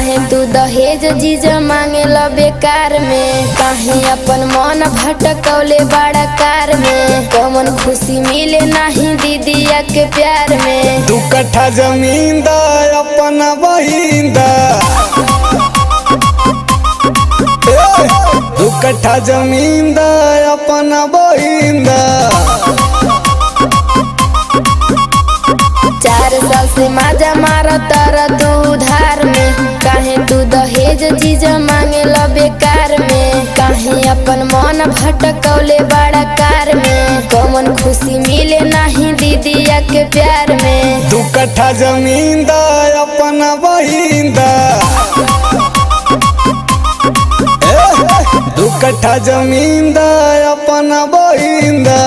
काहे तू दहेज जीजा मांगे ला बेकार में, काहे अपन मन भटकौले बड़ा कार में, कौन खुशी मिले नहीं दीदिया के प्यार में। 2 कट्ठा जमीन दा अपना बहिन दा, 2 कट्ठा जमीन दा अपना बहिन दा। 4 साल से माजा मारा तारा तू उधार में, काहे तू दहेज जीजा मांगे ला बेकार में, काहे अपन मन भटकौले बड़ा कार में, कौन खुशी मिले नहीं दीदिया के प्यार में। 2 कट्ठा जमीन दा अपना बहिन दा, 2 कट्ठा जमीन दा अपना बहिन दा।